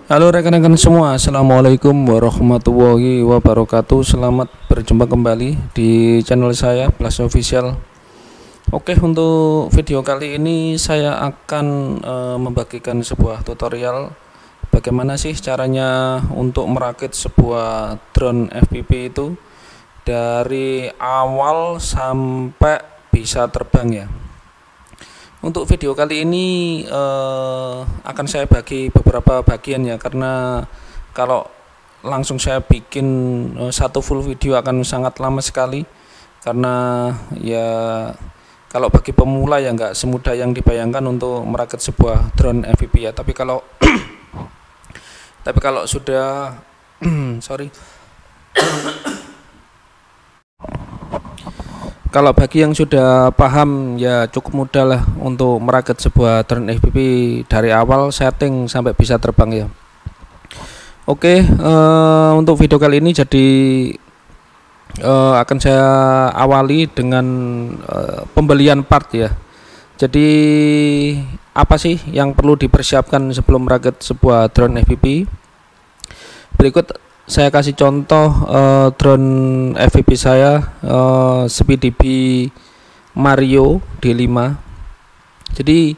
Halo rekan-rekan semua, assalamualaikum warahmatullahi wabarakatuh. Selamat berjumpa kembali di channel saya Plus Official. Oke, untuk video kali ini saya akan membagikan sebuah tutorial bagaimana sih caranya untuk merakit sebuah drone FPV itu dari awal sampai bisa terbang ya. Untuk video kali ini akan saya bagi beberapa bagian ya, karena kalau langsung saya bikin satu full video akan sangat lama sekali, karena ya kalau bagi pemula ya nggak semudah yang dibayangkan untuk merakit sebuah drone FPV ya. Tapi kalau sudah sorry. Kalau bagi yang sudah paham ya cukup mudah lah untuk merakit sebuah drone FPV dari awal setting sampai bisa terbang ya. Oke, untuk video kali ini jadi akan saya awali dengan pembelian part ya. Jadi apa sih yang perlu dipersiapkan sebelum merakit sebuah drone FPV? Berikut saya kasih contoh drone FPV saya, SpeeDB Mario D5. Jadi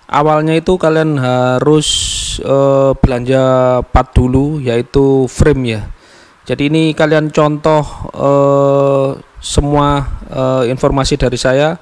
awalnya itu kalian harus belanja part dulu, yaitu frame ya. Jadi ini kalian contoh semua informasi dari saya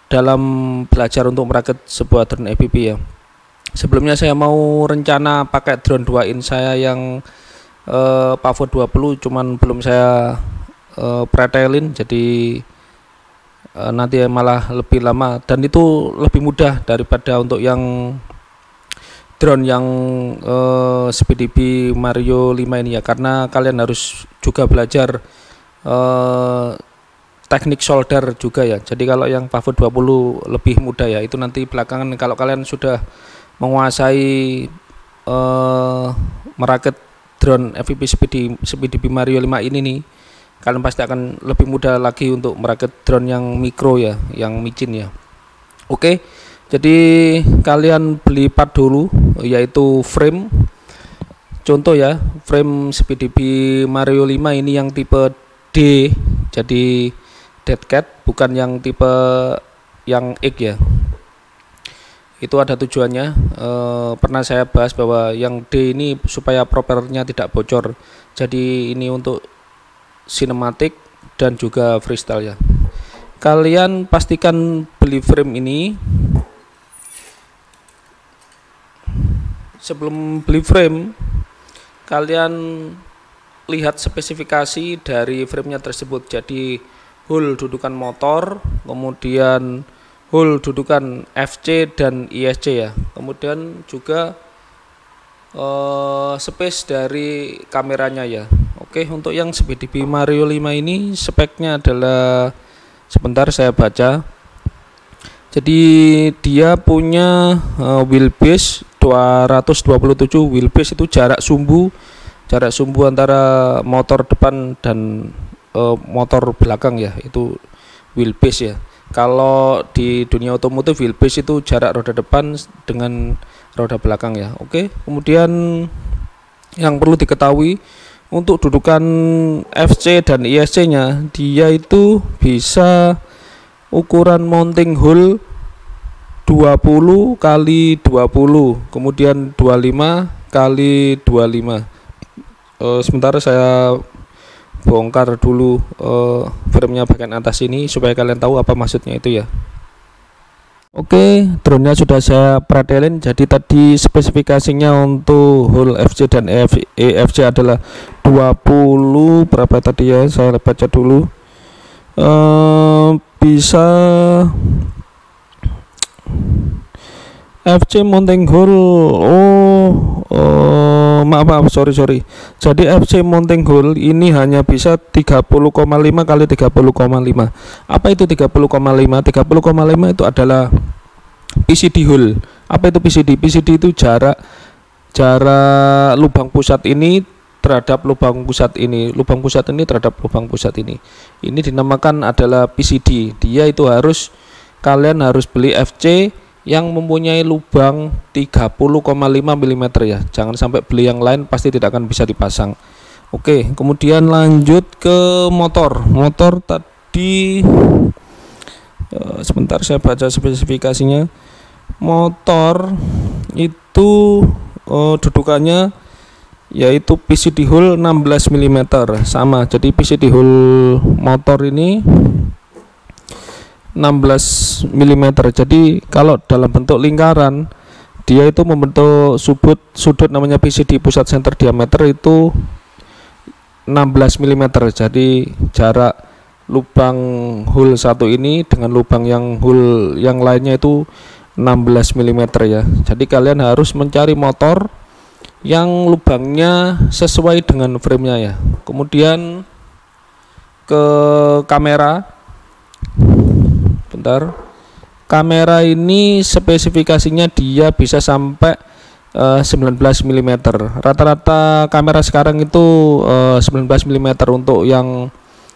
dalam belajar untuk merakit sebuah drone FPV ya. Sebelumnya saya mau rencana pakai drone 2 in saya yang Pavo 20, cuman belum saya pretelin, jadi nanti malah lebih lama dan itu lebih mudah daripada untuk yang drone yang SpeeDB Mario 5 ini ya, karena kalian harus juga belajar teknik solder juga ya. Jadi kalau yang Pavo 20 lebih mudah ya, itu nanti belakangan kalau kalian sudah menguasai merakit drone FPV SpeeDB Mario 5 ini nih, kalian pasti akan lebih mudah lagi untuk merakit drone yang mikro ya, yang micin ya. Oke, jadi kalian beli part dulu, yaitu frame. Contoh ya, frame SpeeDB Mario 5 ini yang tipe D, jadi dead cat, bukan yang tipe yang X ya. Itu ada tujuannya, pernah saya bahas bahwa yang D ini supaya propelernya tidak bocor. Jadi ini untuk sinematik dan juga freestyle ya. Kalian pastikan beli frame ini. Sebelum beli frame, kalian lihat spesifikasi dari framenya tersebut. Jadi hul dudukan motor, kemudian hul dudukan FC dan ISC ya, kemudian juga space dari kameranya ya. Oke, untuk yang SpeeDB Mario 5 ini speknya adalah, sebentar saya baca. Jadi dia punya wheelbase 227 wheelbase, itu jarak sumbu antara motor depan dan motor belakang ya, itu wheelbase ya. Kalau di dunia otomotif wheelbase itu jarak roda depan dengan roda belakang ya. Oke, kemudian yang perlu diketahui untuk dudukan FC dan ISC nya, dia itu bisa ukuran mounting hole 20 kali 20, kemudian 25 kali 25. Sebentar saya bongkar dulu framenya bagian atas ini supaya kalian tahu apa maksudnya itu ya. Oke, drone-nya sudah saya pretelin. Jadi tadi spesifikasinya untuk hole FC dan EFC adalah 20 berapa tadi ya, saya baca dulu. Bisa FC mounting hole, maaf sorry. Jadi FC mounting hole ini hanya bisa 30,5 kali 30,5. Apa itu 30,5? 30,5 itu adalah PCD hole. Apa itu PCD? PCD itu jarak lubang pusat ini terhadap lubang pusat ini, terhadap lubang pusat ini. Ini dinamakan adalah PCD. Dia itu kalian harus beli FC yang mempunyai lubang 30,5 mm ya. Jangan sampai beli yang lain, pasti tidak akan bisa dipasang. Oke, kemudian lanjut ke motor. Motor tadi sebentar saya baca spesifikasinya. Motor itu dudukannya yaitu PCD hole 16 mm sama. Jadi PCD hole motor ini 16 mm. Jadi kalau dalam bentuk lingkaran, dia itu membentuk sudut namanya PCD, pusat center diameter itu 16 mm. Jadi jarak lubang hole satu ini dengan lubang yang hole yang lainnya itu 16 mm ya. Jadi kalian harus mencari motor yang lubangnya sesuai dengan framenya ya. Kemudian ke kamera. Bentar. Kamera ini spesifikasinya dia bisa sampai 19 mm. Rata-rata kamera sekarang itu 19 mm untuk yang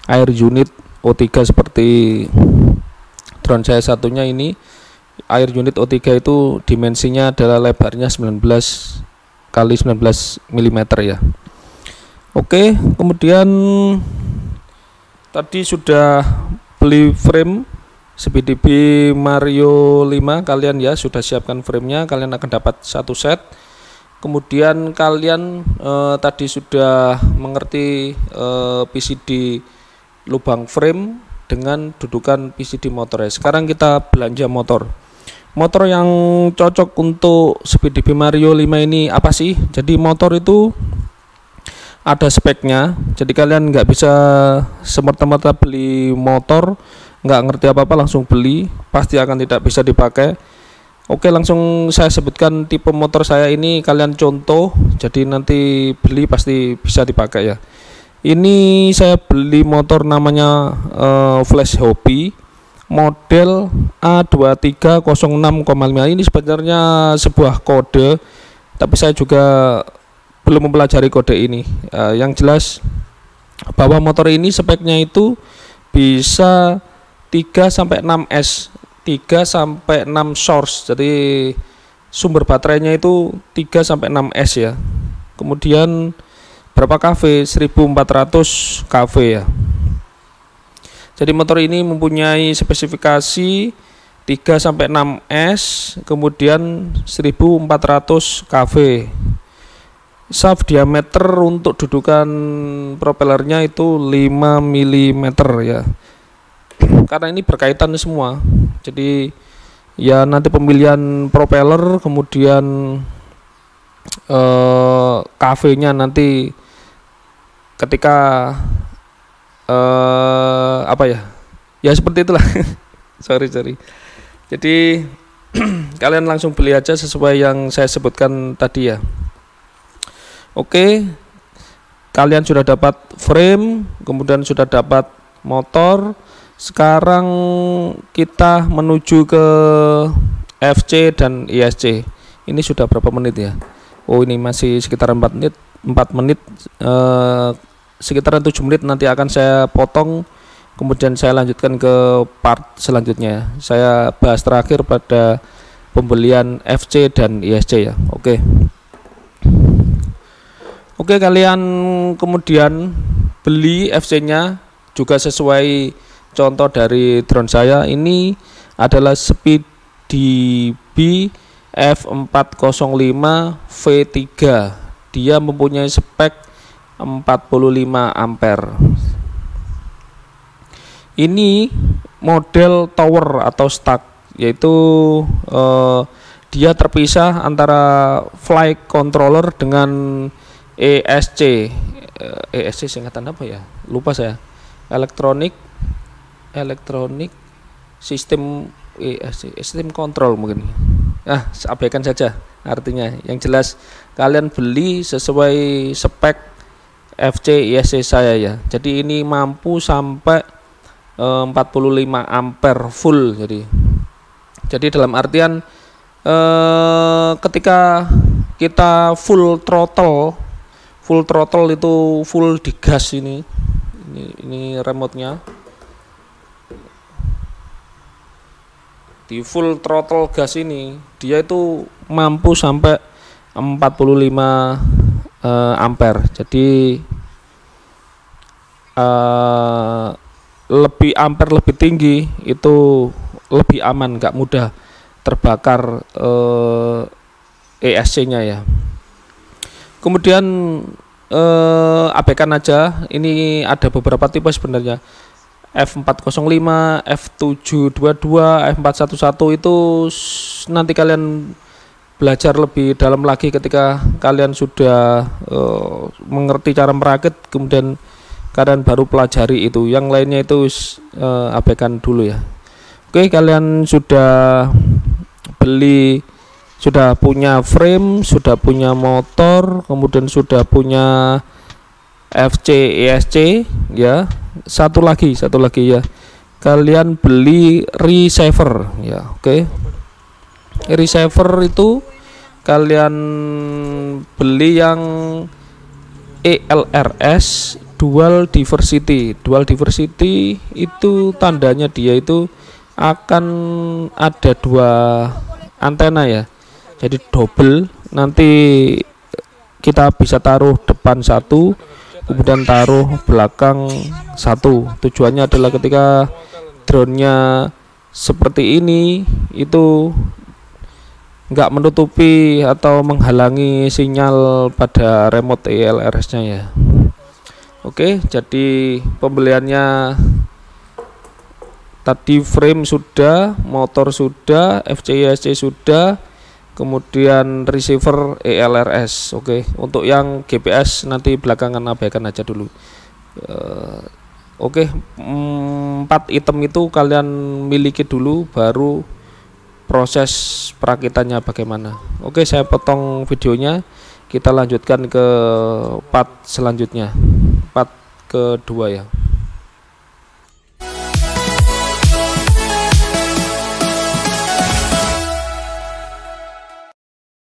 air unit O3 seperti drone saya satunya ini. Air unit O3 itu dimensinya adalah lebarnya 19 kali 19 mm ya. Oke, kemudian tadi sudah beli frame SpeeDB Mario 5 kalian ya, sudah siapkan framenya, kalian akan dapat satu set. Kemudian kalian tadi sudah mengerti PCD lubang frame dengan dudukan PCD motor ya. Sekarang kita belanja motor. Motor yang cocok untuk SpeeDB Mario 5 ini apa sih? Jadi motor itu ada speknya, jadi kalian nggak bisa semerta-merta beli motor nggak ngerti apa-apa langsung beli, pasti akan tidak bisa dipakai. Oke, langsung saya sebutkan tipe motor saya ini, kalian contoh, jadi nanti beli pasti bisa dipakai ya. Ini saya beli motor namanya Flash Hobby model A2306,5. Ini sebenarnya sebuah kode, tapi saya juga belum mempelajari kode ini. Yang jelas bahwa motor ini speknya itu bisa 3-6S, 3-6 source. Jadi sumber baterainya itu 3-6S ya. Kemudian berapa kV? 1400 kV ya. Jadi motor ini mempunyai spesifikasi 3-6S, kemudian 1400 kV. Shaft diameter untuk dudukan propellernya itu 5 mm ya. Karena ini berkaitan semua, jadi ya nanti pemilihan propeller, kemudian KV-nya nanti ketika apa ya, ya seperti itulah. sorry. Jadi kalian langsung beli aja sesuai yang saya sebutkan tadi ya. Oke, kalian sudah dapat frame, kemudian sudah dapat motor. Sekarang kita menuju ke FC dan ISC. Ini sudah berapa menit ya? Oh, ini masih sekitar 4 menit. Sekitaran 7 menit nanti akan saya potong, kemudian saya lanjutkan ke part selanjutnya. Saya bahas terakhir pada pembelian FC dan ISC ya. Oke, kalian kemudian beli FC-nya juga sesuai contoh dari drone saya. Ini adalah SpeeDB F405 V3. Dia mempunyai spek 45 ampere. Ini model tower atau stack, yaitu dia terpisah antara flight controller dengan ESC. ESC singkatan apa ya? Lupa saya. Elektronik sistem sistem kontrol mungkin. Abaikan saja artinya. Yang jelas kalian beli sesuai spek FC ISC saya ya. Jadi ini mampu sampai 45 ampere full. Jadi dalam artian ketika kita full throttle itu full digas ini remote-nya. di full throttle gas ini dia itu mampu sampai 45 ampere. Jadi lebih ampere lebih tinggi itu lebih aman, nggak mudah terbakar ESC-nya ya. Kemudian abaikan aja, ini ada beberapa tipe sebenarnya. F405, F722, F411 itu nanti kalian belajar lebih dalam lagi ketika kalian sudah mengerti cara merakit, kemudian kalian baru pelajari itu. Yang lainnya itu abaikan dulu ya. Oke, kalian sudah beli, sudah punya frame, sudah punya motor, kemudian sudah punya FC ESC ya. Satu lagi ya, kalian beli receiver ya. Oke, receiver itu kalian beli yang ELRS dual diversity. Dual diversity itu tandanya dia itu akan ada 2 antena ya, jadi double. Nanti kita bisa taruh depan 1, kemudian taruh belakang 1. Tujuannya adalah ketika drone-nya seperti ini itu nggak menutupi atau menghalangi sinyal pada remote ELRS-nya ya. Oke, jadi pembeliannya tadi frame sudah, motor sudah, FCISC sudah, kemudian receiver ELRS. Oke, untuk yang GPS nanti belakangan, abaikan aja dulu. Oke, 4 item itu kalian miliki dulu, baru proses perakitannya bagaimana. Oke, saya potong videonya, kita lanjutkan ke part selanjutnya, part kedua ya.